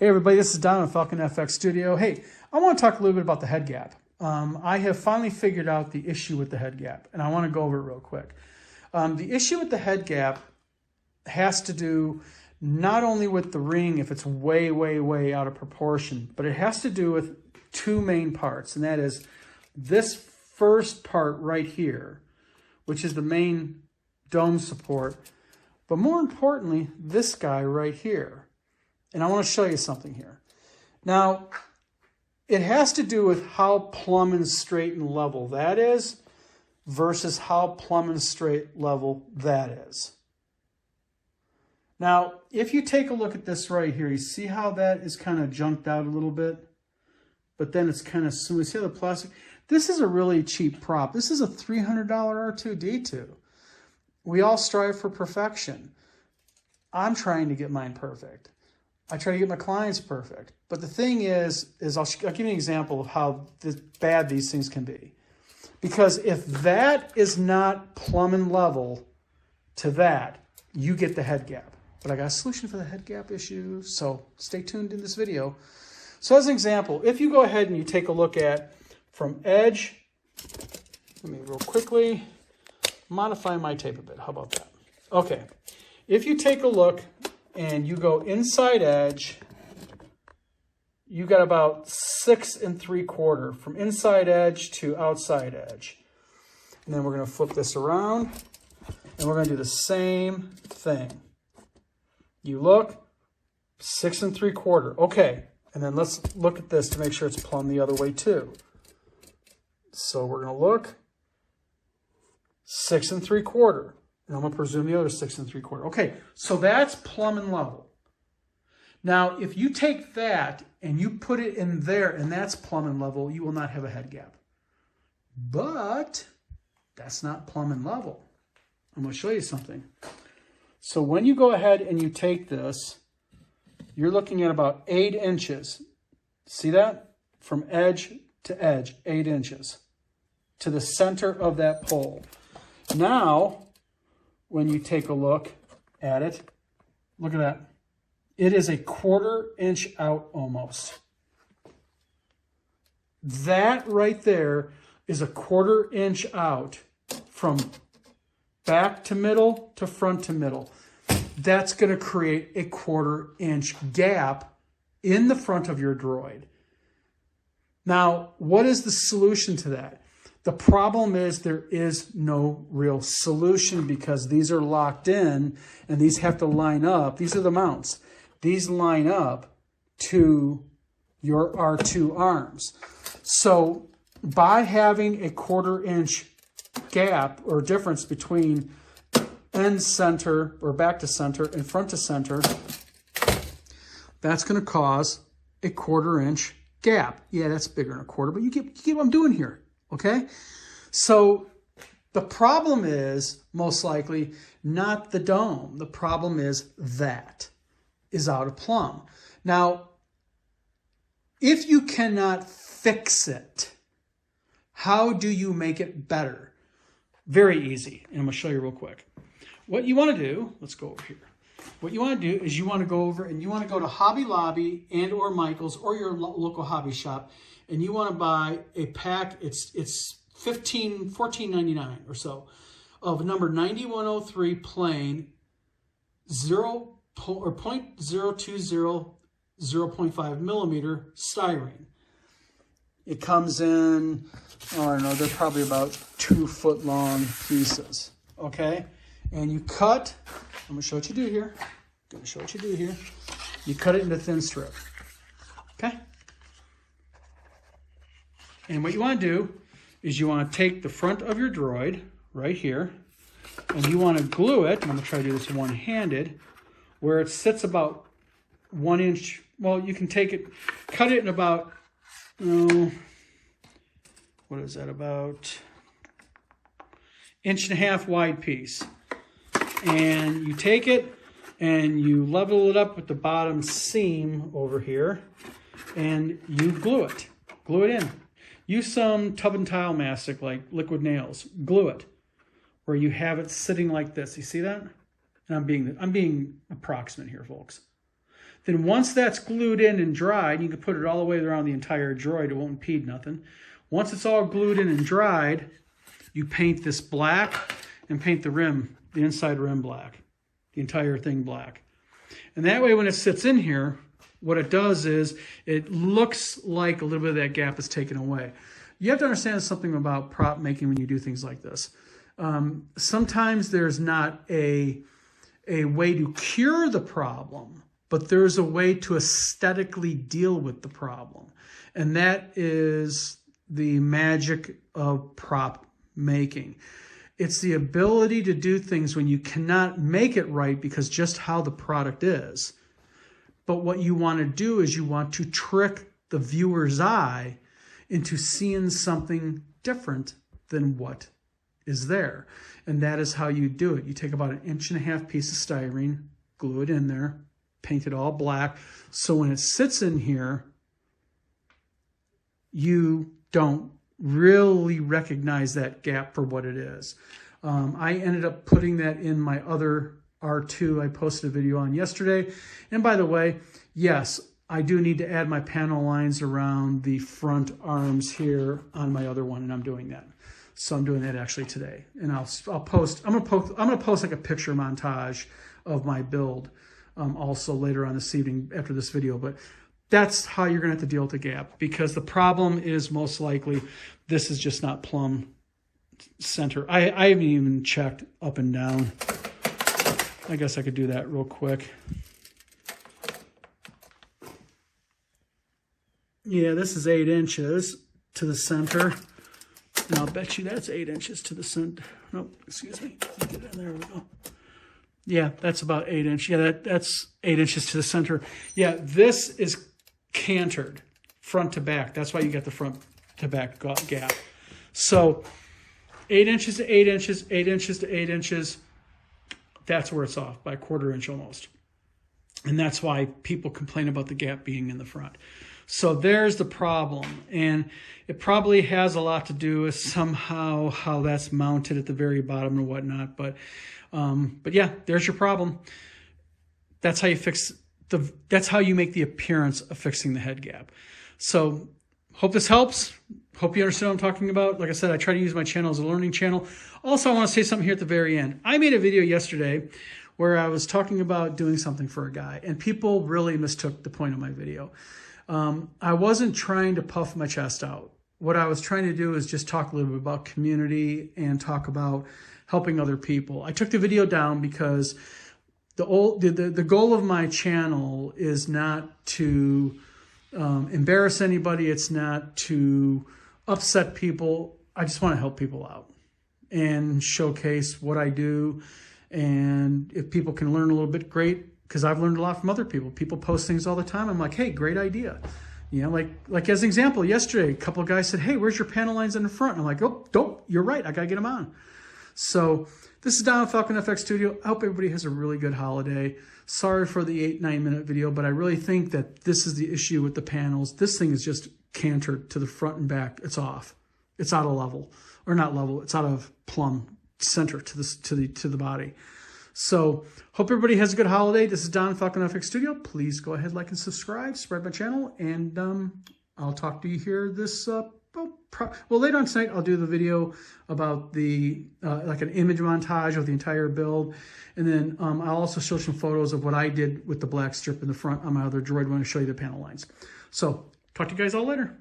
Hey everybody, this is Don with Falcon FX Studio. Hey, I want to talk a little bit about the head gap. I have finally figured out the issue with the head gap, and I want to go over it real quick. The issue with the head gap has to do not only with the ring if it's way, way, way out of proportion, but it has to do with two main parts, and that is this first part right here, which is the main dome support, but more importantly, this guy right here. And I want to show you something here. Now, it has to do with how plumb and straight and level that is versus how plumb and straight level that is. Now, if you take a look at this right here, you see how that is kind of junked out a little bit? But then it's kind of smooth. See how the plastic? This is a really cheap prop. This is a $300 R2-D2. We all strive for perfection. I'm trying to get mine perfect. I try to get my clients perfect. But the thing is I'll give you an example of how bad these things can be. Because if that is not plumb and level to that, you get the head gap. But I got a solution for the head gap issue, so stay tuned in this video. So as an example, if you go ahead and you take a look at from edge, let me real quickly modify my tape a bit. How about that? Okay, if you take a look and you go inside edge, you got about 6 3/4 from inside edge to outside edge. And then we're going to flip this around and we're going to do the same thing. You look, 6 3/4. Okay, and then let's look at this to make sure it's plumb the other way too. So we're going to look, 6 3/4. And I'm going to presume the other 6 3/4. Okay, so that's plumb and level. Now, if you take that and you put it in there and that's plumb and level, you will not have a head gap. But that's not plumb and level. I'm going to show you something. So when you go ahead and you take this, you're looking at about 8 inches. See that? From edge to edge, 8 inches to the center of that pole. Now, when you take a look at it, look at that. It is a 1/4 inch out almost. That right there is a 1/4 inch out from back to middle to front to middle. That's going to create a 1/4 inch gap in the front of your droid. Now, what is the solution to that? The problem is there is no real solution because these are locked in and these have to line up. These are the mounts. These line up to your R2 arms. So by having a 1/4 inch gap or difference between end center or back to center and front to center, that's going to cause a 1/4 inch gap. Yeah, that's bigger than a 1/4, but you get what I'm doing here. Okay, so the problem is most likely not the dome. The problem is that is out of plumb. Now, if you cannot fix it, how do you make it better? Very easy, and I'm going to show you real quick. What you want to do, let's go over here. What you want to do is you want to go over and you want to go to Hobby Lobby and or Michael's or your local hobby shop, and you want to buy a pack. It's $14.99 or so of number 9103 plain 0.020 0.5 millimeter styrene. It comes in, I don't know, they're probably about 2 foot long pieces. Okay, and you cut. I'm going to show what you do here. You cut it into thin strip. Okay? And what you want to do is you want to take the front of your droid right here, and you want to glue it, and I'm going to try to do this one-handed, where it sits about 1 inch. Well, you can take it, cut it in about, what is that, about 1.5 inch wide piece. And you take it and you level it up with the bottom seam over here and you glue it in. Use some tub and tile mastic like liquid nails. Glue it where you have it sitting like this. You see that? And I'm being approximate here, folks. Then once that's glued in and dried, you can put it all the way around the entire droid. It won't impede nothing. Once it's all glued in and dried, you paint this black and paint the rim, the inside rim black, the entire thing black. And that way when it sits in here, what it does is it looks like a little bit of that gap is taken away. You have to understand something about prop making when you do things like this. Sometimes there's not a way to cure the problem, but there's a way to aesthetically deal with the problem. And that is the magic of prop making. It's the ability to do things when you cannot make it right because just how the product is. But what you want to do is you want to trick the viewer's eye into seeing something different than what is there. And that is how you do it. You take about 1.5 inch piece of styrene, glue it in there, paint it all black. So when it sits in here, you don't really recognize that gap for what it is. I ended up putting that in my other R2 I posted a video on yesterday. And by the way, yes, I do need to add my panel lines around the front arms here on my other one, and I'm doing that. So I'm doing that actually today. And I'll post, I'm gonna post like a picture montage of my build also later on this evening after this video. But that's how you're gonna have to deal with the gap, because the problem is most likely this is just not plumb center. I haven't even checked up and down. I guess I could do that real quick. Yeah, this is 8 inches to the center. And I'll bet you that's 8 inches to the center. Nope, excuse me. Get in there, we go. Yeah, that's about 8 inches. Yeah, that's 8 inches to the center. Yeah, this is cantered front to back. That's why you get the front to back gap. So 8 inches to 8 inches, 8 inches to 8 inches. That's where it's off by 1/4 inch almost. And that's why people complain about the gap being in the front. So there's the problem. And it probably has a lot to do with somehow how that's mounted at the very bottom and whatnot. But yeah, there's your problem. That's how you fix that's how you make the appearance of fixing the head gap. So hope this helps. Hope you understand what I'm talking about. Like I said, I try to use my channel as a learning channel. Also, I want to say something here at the very end. I made a video yesterday where I was talking about doing something for a guy, and people really mistook the point of my video. I wasn't trying to puff my chest out. What I was trying to do is just talk a little bit about community and talk about helping other people. I took the video down because the goal of my channel is not to embarrass anybody. It's not to upset people. I just want to help people out and showcase what I do. And if people can learn a little bit, great. Because I've learned a lot from other people. People post things all the time. I'm like, hey, great idea. You know, like as an example, yesterday, a couple of guys said, hey, where's your panel lines in the front? And I'm like, oh, don't, you're right. I got to get them on. So this is Don with Falcon FX Studio. I hope everybody has a really good holiday. Sorry for the 8-9 minute video, but I really think that this is the issue with the panels. This thing is just cantered to the front and back. It's off. It's out of level, or not level. It's out of plumb center to the body. So hope everybody has a good holiday. This is Don Falcon FX Studio. Please go ahead, like and subscribe, spread my channel, and I'll talk to you here this well, later on tonight. I'll do the video about the like an image montage of the entire build, and then I'll also show some photos of what I did with the black strip in the front on my other droid when I show you the panel lines. So talk to you guys all later.